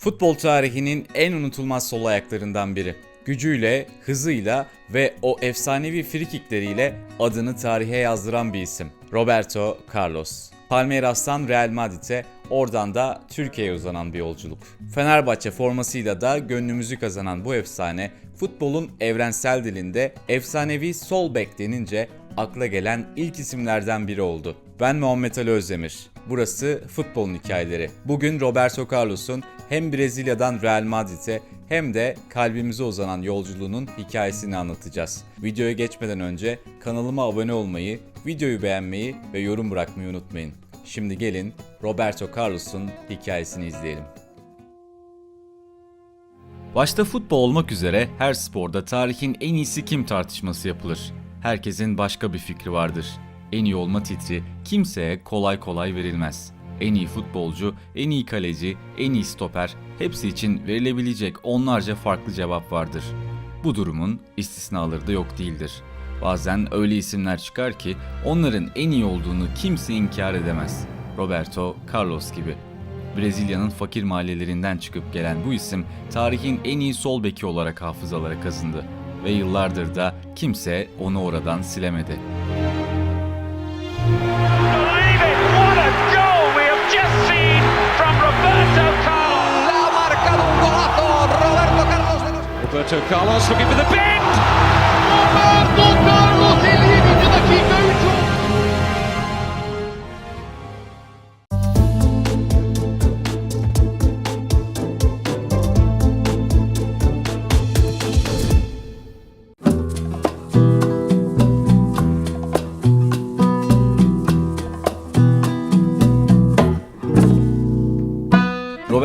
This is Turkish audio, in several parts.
Futbol tarihinin en unutulmaz sol ayaklarından biri. Gücüyle, hızıyla ve o efsanevi frikikleriyle adını tarihe yazdıran bir isim. Roberto Carlos. Palmeiras'tan Real Madrid'e, oradan da Türkiye'ye uzanan bir yolculuk. Fenerbahçe formasıyla da gönlümüzü kazanan bu efsane, futbolun evrensel dilinde efsanevi sol bek denince akla gelen ilk isimlerden biri oldu. Ben Muhammed Ali Özdemir. Burası Futbolun Hikayeleri. Bugün Roberto Carlos'un hem Brezilya'dan Real Madrid'e hem de kalbimize uzanan yolculuğunun hikayesini anlatacağız. Videoya geçmeden önce kanalıma abone olmayı, videoyu beğenmeyi ve yorum bırakmayı unutmayın. Şimdi gelin Roberto Carlos'un hikayesini izleyelim. Başta futbol olmak üzere her sporda tarihin en iyisi kim tartışması yapılır. Herkesin başka bir fikri vardır. En iyi olma titri kimseye kolay kolay verilmez. En iyi futbolcu, en iyi kaleci, en iyi stoper, hepsi için verilebilecek onlarca farklı cevap vardır. Bu durumun istisnaları da yok değildir. Bazen öyle isimler çıkar ki onların en iyi olduğunu kimse inkar edemez. Roberto Carlos gibi. Brezilya'nın fakir mahallelerinden çıkıp gelen bu isim tarihin en iyi sol beki olarak hafızalara kazındı ve yıllardır da kimse onu oradan silemedi. Roberto Carlos looking for the bend. Roberto Carlos 57. dakika 3 oldu.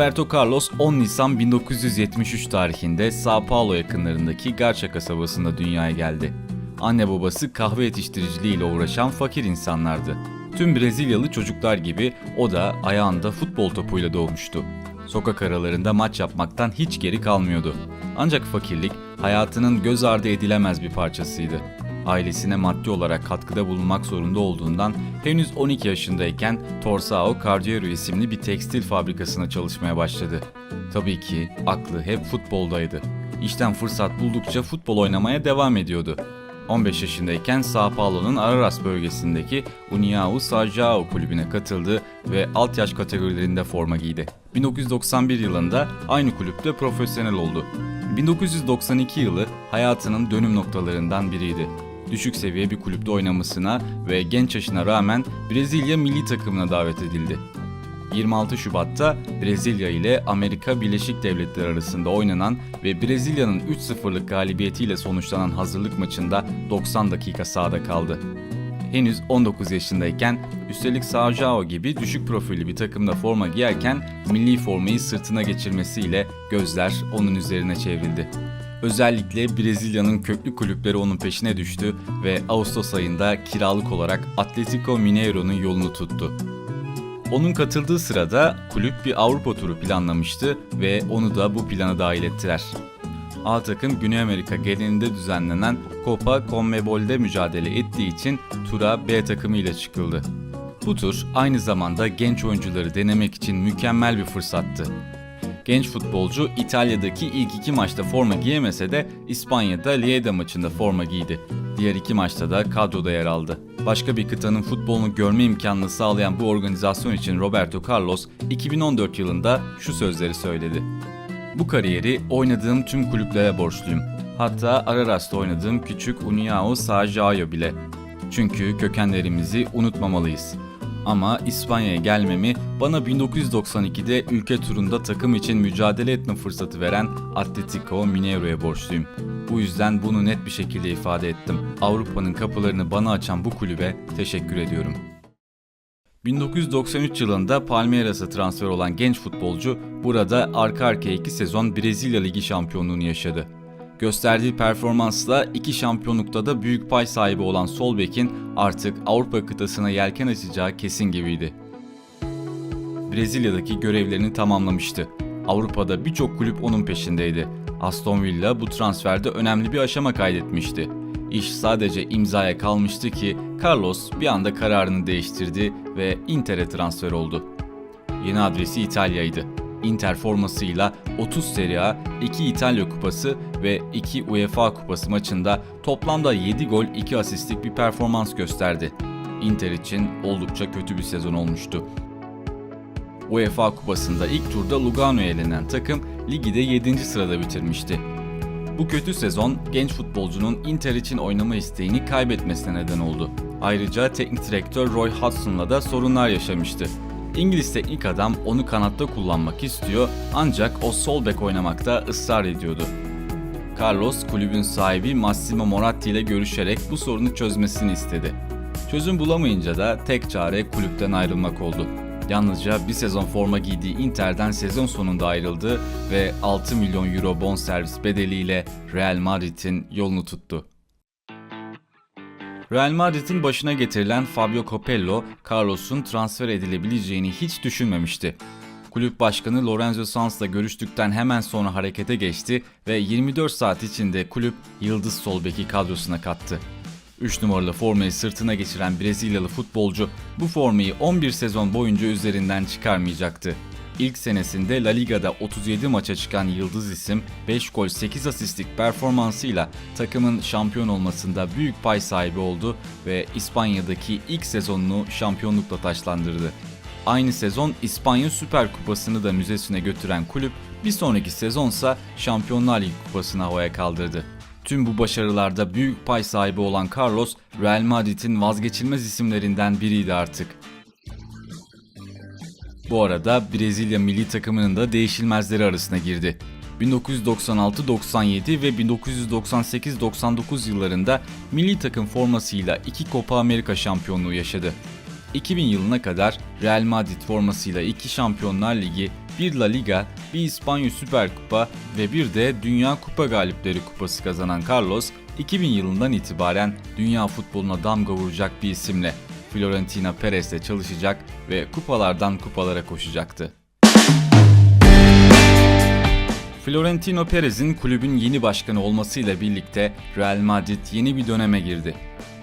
Roberto Carlos 10 Nisan 1973 tarihinde São Paulo yakınlarındaki Garça kasabasında dünyaya geldi. Anne babası kahve yetiştiriciliğiyle uğraşan fakir insanlardı. Tüm Brezilyalı çocuklar gibi o da ayağında futbol topuyla doğmuştu. Sokak aralarında maç yapmaktan hiç geri kalmıyordu. Ancak fakirlik hayatının göz ardı edilemez bir parçasıydı. Ailesine maddi olarak katkıda bulunmak zorunda olduğundan henüz 12 yaşındayken Torsao Cardeiro isimli bir tekstil fabrikasına çalışmaya başladı. Tabii ki aklı hep futboldaydı. İşten fırsat buldukça futbol oynamaya devam ediyordu. 15 yaşındayken São Paulo'nun Araras bölgesindeki União São João kulübüne katıldı ve alt yaş kategorilerinde forma giydi. 1991 yılında aynı kulüpte profesyonel oldu. 1992 yılı hayatının dönüm noktalarından biriydi. Düşük seviye bir kulüpte oynamasına ve genç yaşına rağmen Brezilya milli takımına davet edildi. 26 Şubat'ta Brezilya ile Amerika Birleşik Devletleri arasında oynanan ve Brezilya'nın 3-0'lık galibiyetiyle sonuçlanan hazırlık maçında 90 dakika sahada kaldı. Henüz 19 yaşındayken, üstelik São João gibi düşük profilli bir takımda forma giyerken milli formayı sırtına geçirmesiyle gözler onun üzerine çevrildi. Özellikle Brezilya'nın köklü kulüpleri onun peşine düştü ve Ağustos ayında kiralık olarak Atlético Mineiro'nun yolunu tuttu. Onun katıldığı sırada kulüp bir Avrupa turu planlamıştı ve onu da bu plana dahil ettiler. A takım Güney Amerika genelinde düzenlenen Copa CONMEBOL'de mücadele ettiği için tura B takımı ile çıkıldı. Bu tur aynı zamanda genç oyuncuları denemek için mükemmel bir fırsattı. Genç futbolcu İtalya'daki ilk 2 maçta forma giyemese de İspanya'da Lleida maçında forma giydi. Diğer 2 maçta da kadroda yer aldı. Başka bir kıtanın futbolunu görme imkanını sağlayan bu organizasyon için Roberto Carlos 2014 yılında şu sözleri söyledi. Bu kariyeri oynadığım tüm kulüplere borçluyum. Hatta Araras'ta oynadığım küçük União São João bile. Çünkü kökenlerimizi unutmamalıyız. Ama İspanya'ya gelmemi bana 1992'de ülke turunda takım için mücadele etme fırsatı veren Atlético Mineiro'ya borçluyum. Bu yüzden bunu net bir şekilde ifade ettim. Avrupa'nın kapılarını bana açan bu kulübe teşekkür ediyorum. 1993 yılında Palmeiras'a transfer olan genç futbolcu burada arka arkaya 2 sezon Brezilya Ligi şampiyonluğunu yaşadı. Gösterdiği performansla 2 şampiyonlukta da büyük pay sahibi olan sol bekin artık Avrupa kıtasına yelken açacağı kesin gibiydi. Brezilya'daki görevlerini tamamlamıştı. Avrupa'da birçok kulüp onun peşindeydi. Aston Villa bu transferde önemli bir aşama kaydetmişti. İş sadece imzaya kalmıştı ki Carlos bir anda kararını değiştirdi ve Inter'e transfer oldu. Yeni adresi İtalya'ydı. Inter formasıyla 30 Serie A, 2 İtalya Kupası ve 2 UEFA Kupası maçında toplamda 7 gol 2 asistlik bir performans gösterdi. Inter için oldukça kötü bir sezon olmuştu. UEFA Kupası'nda ilk turda Lugano'ya elenen takım ligi de 7. sırada bitirmişti. Bu kötü sezon genç futbolcunun Inter için oynama isteğini kaybetmesine neden oldu. Ayrıca teknik direktör Roy Hodgson'la da sorunlar yaşamıştı. İngiliz teknik adam onu kanatta kullanmak istiyor ancak o sol bek oynamakta ısrar ediyordu. Carlos kulübün sahibi Massimo Moratti ile görüşerek bu sorunu çözmesini istedi. Çözüm bulamayınca da tek çare kulüpten ayrılmak oldu. Yalnızca bir sezon forma giydiği Inter'den sezon sonunda ayrıldı ve 6 milyon euro bonservis bedeliyle Real Madrid'in yolunu tuttu. Real Madrid'in başına getirilen Fabio Capello, Carlos'un transfer edilebileceğini hiç düşünmemişti. Kulüp başkanı Lorenzo Sanz'la görüştükten hemen sonra harekete geçti ve 24 saat içinde kulüp yıldız sol beki kadrosuna kattı. 3 numaralı formayı sırtına geçiren Brezilyalı futbolcu bu formayı 11 sezon boyunca üzerinden çıkarmayacaktı. İlk senesinde La Liga'da 37 maça çıkan yıldız isim 5 gol 8 asistlik performansıyla takımın şampiyon olmasında büyük pay sahibi oldu ve İspanya'daki ilk sezonunu şampiyonlukla taçlandırdı. Aynı sezon İspanya Süper Kupası'nı da müzesine götüren kulüp bir sonraki sezonsa Şampiyonlar Ligi Kupası'nı havaya kaldırdı. Tüm bu başarılarda büyük pay sahibi olan Carlos, Real Madrid'in vazgeçilmez isimlerinden biriydi artık. Bu arada Brezilya milli takımının da değişilmezleri arasına girdi. 1996-97 ve 1998-99 yıllarında milli takım formasıyla 2 Copa Amerika şampiyonluğu yaşadı. 2000 yılına kadar Real Madrid formasıyla 2 Şampiyonlar Ligi, 1 La Liga, 1 İspanya Süper Kupa ve bir de Dünya Kupa Galipleri Kupası kazanan Carlos, 2000 yılından itibaren dünya futboluna damga vuracak bir isimle Florentino Perez'le çalışacak ve kupalardan kupalara koşacaktı. Florentino Perez'in kulübün yeni başkanı olmasıyla birlikte Real Madrid yeni bir döneme girdi.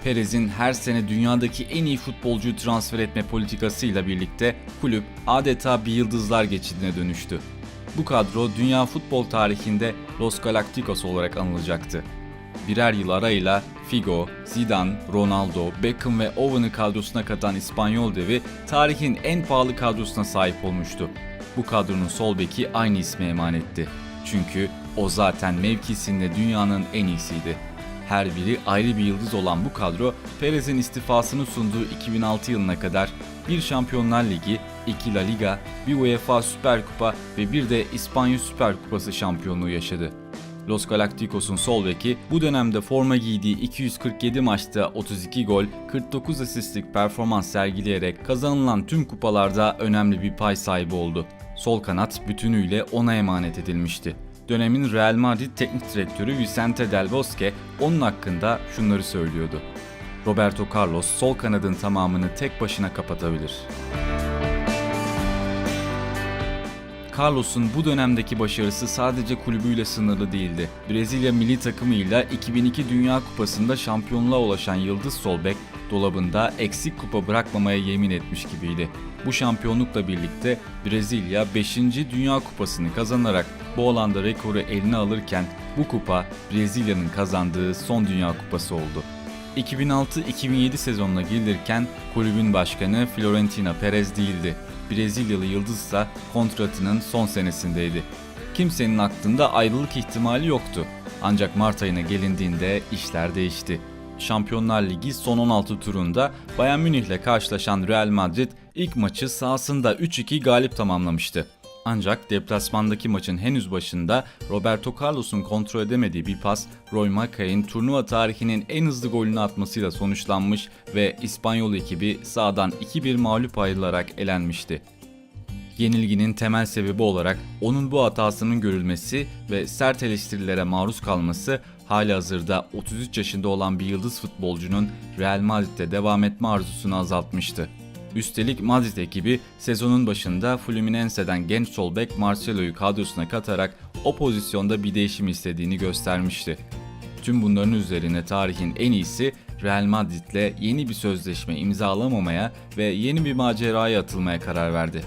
Perez'in her sene dünyadaki en iyi futbolcuyu transfer etme politikasıyla birlikte kulüp adeta bir yıldızlar geçidine dönüştü. Bu kadro dünya futbol tarihinde Los Galacticos olarak anılacaktı. Birer yıl arayla Figo, Zidane, Ronaldo, Beckham ve Owen'ı kadrosuna katan İspanyol devi tarihin en pahalı kadrosuna sahip olmuştu. Bu kadronun sol beki aynı isme emanetti. Çünkü o zaten mevkisinde dünyanın en iyisiydi. Her biri ayrı bir yıldız olan bu kadro, Perez'in istifasını sunduğu 2006 yılına kadar bir Şampiyonlar Ligi, 2 La Liga, bir UEFA Süper Kupa ve bir de İspanya Süper Kupası şampiyonluğu yaşadı. Los Galacticos'un sol beki bu dönemde forma giydiği 247 maçta 32 gol, 49 asistlik performans sergileyerek kazanılan tüm kupalarda önemli bir pay sahibi oldu. Sol kanat bütünüyle ona emanet edilmişti. Dönemin Real Madrid teknik direktörü Vicente Del Bosque onun hakkında şunları söylüyordu. Roberto Carlos sol kanadın tamamını tek başına kapatabilir. Carlos'un bu dönemdeki başarısı sadece kulübüyle sınırlı değildi. Brezilya milli takımıyla 2002 Dünya Kupası'nda şampiyonluğa ulaşan yıldız sol bek dolabında eksik kupa bırakmamaya yemin etmiş gibiydi. Bu şampiyonlukla birlikte Brezilya 5. Dünya Kupası'nı kazanarak bu alanda rekoru eline alırken bu kupa Brezilya'nın kazandığı son Dünya Kupası oldu. 2006-2007 sezonuna girilirken kulübün başkanı Florentino Perez değildi. Brezilyalı yıldız ise kontratının son senesindeydi. Kimsenin aklında ayrılık ihtimali yoktu. Ancak Mart ayına gelindiğinde işler değişti. Şampiyonlar Ligi son 16 turunda Bayern Münih'le karşılaşan Real Madrid ilk maçı sahasında 3-2 galip tamamlamıştı. Ancak deplasmandaki maçın henüz başında Roberto Carlos'un kontrol edemediği bir pas Roy Mackay'in turnuva tarihinin en hızlı golünü atmasıyla sonuçlanmış ve İspanyol ekibi sahadan 2-1 mağlup ayrılarak elenmişti. Yenilginin temel sebebi olarak onun bu hatasının görülmesi ve sert eleştirilere maruz kalması halihazırda 33 yaşında olan bir yıldız futbolcunun Real Madrid'de devam etme arzusunu azaltmıştı. Üstelik Madrid ekibi sezonun başında Fluminense'den genç sol bek Marcelo'yu kadrosuna katarak o pozisyonda bir değişim istediğini göstermişti. Tüm bunların üzerine tarihin en iyisi Real Madrid'le yeni bir sözleşme imzalamamaya ve yeni bir maceraya atılmaya karar verdi.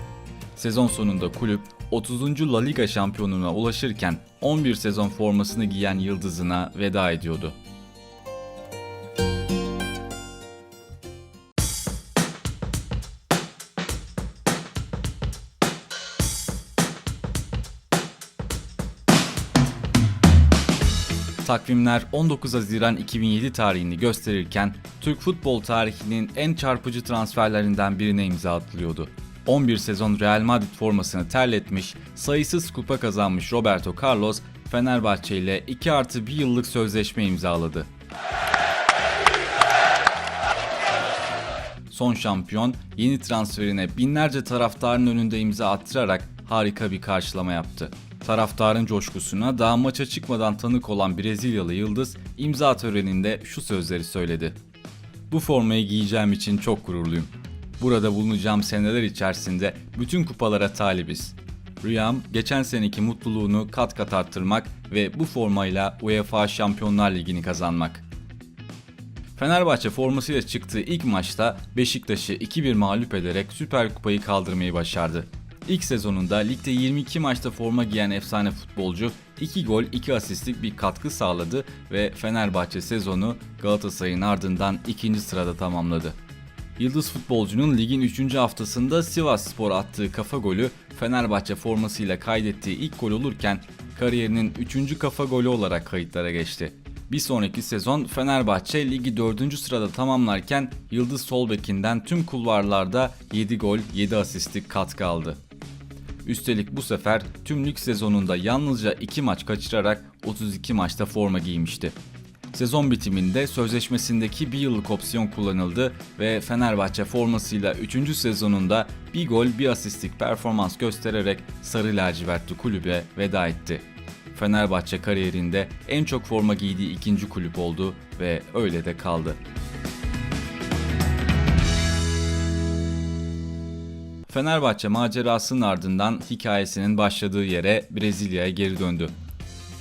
Sezon sonunda kulüp 30. La Liga şampiyonluğuna ulaşırken 11 sezon formasını giyen yıldızına veda ediyordu. Takvimler 19 Haziran 2007 tarihini gösterirken Türk futbol tarihinin en çarpıcı transferlerinden birine imza atılıyordu. 11 sezon Real Madrid formasını terletmiş, sayısız kupa kazanmış Roberto Carlos, Fenerbahçe ile 2+1 yıllık sözleşme imzaladı. Son şampiyon, yeni transferine binlerce taraftarın önünde imza attırarak harika bir karşılama yaptı. Taraftarın coşkusuna daha maça çıkmadan tanık olan Brezilyalı yıldız imza töreninde şu sözleri söyledi. "Bu formayı giyeceğim için çok gururluyum. Burada bulunacağım seneler içerisinde bütün kupalara talibiz. Rüyam geçen seneki mutluluğunu kat kat arttırmak ve bu formayla UEFA Şampiyonlar Ligi'ni kazanmak." Fenerbahçe formasıyla çıktığı ilk maçta Beşiktaş'ı 2-1 mağlup ederek Süper Kupayı kaldırmayı başardı. İlk sezonunda ligde 22 maçta forma giyen efsane futbolcu 2 gol 2 asistlik bir katkı sağladı ve Fenerbahçe sezonu Galatasaray'ın ardından 2. sırada tamamladı. Yıldız futbolcunun ligin 3. haftasında Sivasspor'a attığı kafa golü Fenerbahçe formasıyla kaydettiği ilk gol olurken kariyerinin 3. kafa golü olarak kayıtlara geçti. Bir sonraki sezon Fenerbahçe ligi 4. sırada tamamlarken Yıldız sol bekinden tüm kulvarlarda 7 gol 7 asistlik katkı aldı. Üstelik bu sefer tüm lig sezonunda yalnızca 2 maç kaçırarak 32 maçta forma giymişti. Sezon bitiminde sözleşmesindeki 1 yıllık opsiyon kullanıldı ve Fenerbahçe formasıyla 3. sezonunda 1 gol 1 asistlik performans göstererek Sarı Lacivertli kulübe veda etti. Fenerbahçe kariyerinde en çok forma giydiği ikinci kulüp oldu ve öyle de kaldı. Fenerbahçe macerasının ardından hikayesinin başladığı yere Brezilya'ya geri döndü.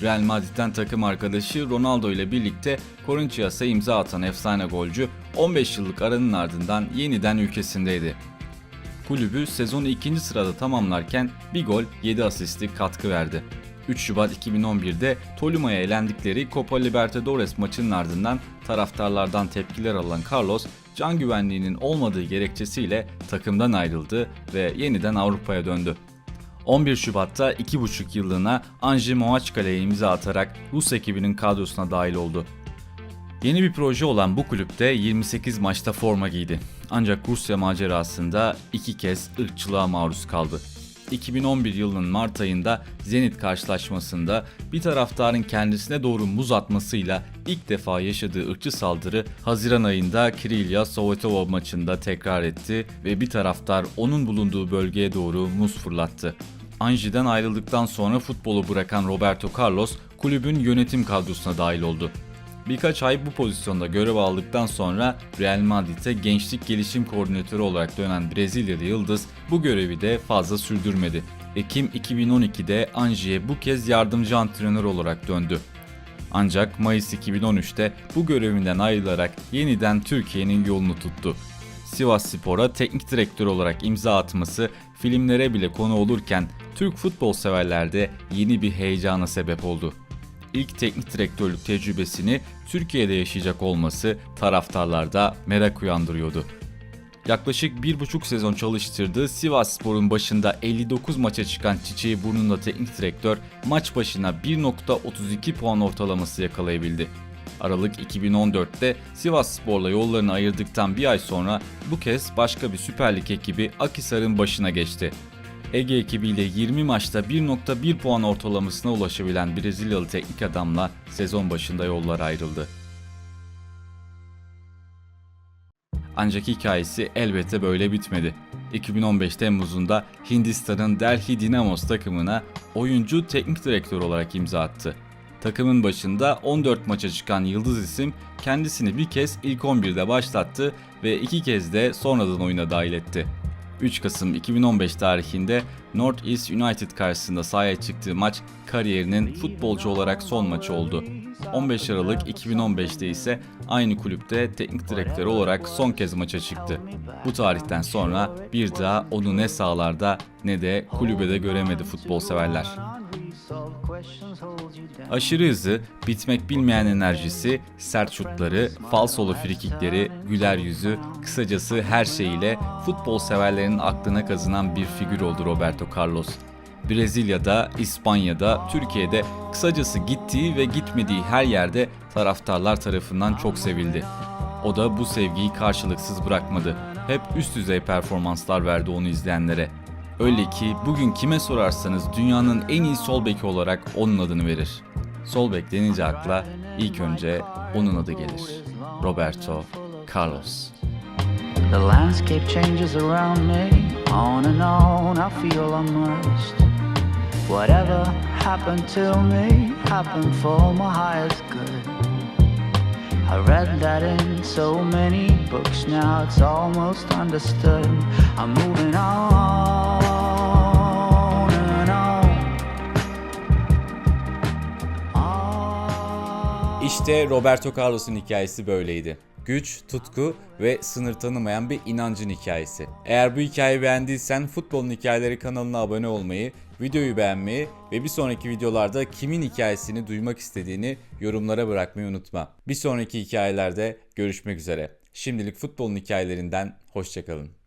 Real Madrid'den takım arkadaşı Ronaldo ile birlikte Corinthians'a imza atan efsane golcü 15 yıllık aranın ardından yeniden ülkesindeydi. Kulübü sezonu 2. sırada tamamlarken 1 gol 7 asistlik katkı verdi. 3 Şubat 2011'de Toluma'ya elendikleri Copa Libertadores maçının ardından taraftarlardan tepkiler alan Carlos, can güvenliğinin olmadığı gerekçesiyle takımdan ayrıldı ve yeniden Avrupa'ya döndü. 11 Şubat'ta 2,5 yıllığına Anji Moaçkale'ye imza atarak Rus ekibinin kadrosuna dahil oldu. Yeni bir proje olan bu kulüpte 28 maçta forma giydi. Ancak Rusya macerasında 2 kez ırkçılığa maruz kaldı. 2011 yılının Mart ayında Zenit karşılaşmasında bir taraftarın kendisine doğru muz atmasıyla ilk defa yaşadığı ırkçı saldırı Haziran ayında Krylia Sovetov maçında tekrar etti ve bir taraftar onun bulunduğu bölgeye doğru muz fırlattı. Anji'den ayrıldıktan sonra futbolu bırakan Roberto Carlos kulübün yönetim kadrosuna dahil oldu. Birkaç ay bu pozisyonda görev aldıktan sonra Real Madrid'e gençlik gelişim koordinatörü olarak dönen Brezilyalı yıldız bu görevi de fazla sürdürmedi. Ekim 2012'de Anji'ye bu kez yardımcı antrenör olarak döndü. Ancak Mayıs 2013'te bu görevinden ayrılarak yeniden Türkiye'nin yolunu tuttu. Sivasspor'a teknik direktör olarak imza atması filmlere bile konu olurken Türk futbol severlerde yeni bir heyecana sebep oldu. İlk teknik direktörlük tecrübesini Türkiye'de yaşayacak olması taraftarlarda merak uyandırıyordu. Yaklaşık 1,5 sezon çalıştırdığı Sivasspor'un başında 59 maça çıkan çiçeği burnunda teknik direktör maç başına 1,32 puan ortalaması yakalayabildi. Aralık 2014'te Sivasspor'la yollarını ayırdıktan bir ay sonra bu kez başka bir Süper Lig ekibi Akhisar'ın başına geçti. Ege ekibiyle 20 maçta 1,1 puan ortalamasına ulaşabilen Brezilyalı teknik adamla sezon başında yollar ayrıldı. Ancak hikayesi elbette böyle bitmedi. 2015 Temmuz'unda Hindistan'ın Delhi Dynamos takımına oyuncu teknik direktör olarak imza attı. Takımın başında 14 maça çıkan yıldız isim kendisini bir kez ilk 11'de başlattı ve 2 kez de sonradan oyuna dahil etti. 3 Kasım 2015 tarihinde North East United karşısında sahaya çıktığı maç kariyerinin futbolcu olarak son maçı oldu. 15 Aralık 2015'te ise aynı kulüpte teknik direktör olarak son kez maça çıktı. Bu tarihten sonra bir daha onu ne sahalarda ne de kulübede göremedi futbol severler. Aşırı hızı, bitmek bilmeyen enerjisi, sert şutları, falsolu frikikleri, güler yüzü, kısacası her şeyiyle futbol severlerin aklına kazınan bir figür oldu Roberto Carlos. Brezilya'da, İspanya'da, Türkiye'de, kısacası gittiği ve gitmediği her yerde taraftarlar tarafından çok sevildi. O da bu sevgiyi karşılıksız bırakmadı. Hep üst düzey performanslar verdi onu izleyenlere. Öyle ki bugün kime sorarsanız dünyanın en iyi sol beki olarak onun adını verir. Sol bek denince akla ilk önce onun adı gelir. Roberto Carlos. The landscape changes around me, on and on I feel I'm lost. Whatever happened to me, happened for my highest good. I read that in so many books, now it's almost understood. I'm moving on and on. İşte Roberto Carlos'un hikayesi böyleydi. Güç, tutku ve sınır tanımayan bir inancın hikayesi. Eğer bu hikayeyi beğendiysen Futbolun Hikayeleri kanalına abone olmayı, videoyu beğenmeyi ve bir sonraki videolarda kimin hikayesini duymak istediğini yorumlara bırakmayı unutma. Bir sonraki hikayelerde görüşmek üzere. Şimdilik futbolun hikayelerinden hoşça kalın.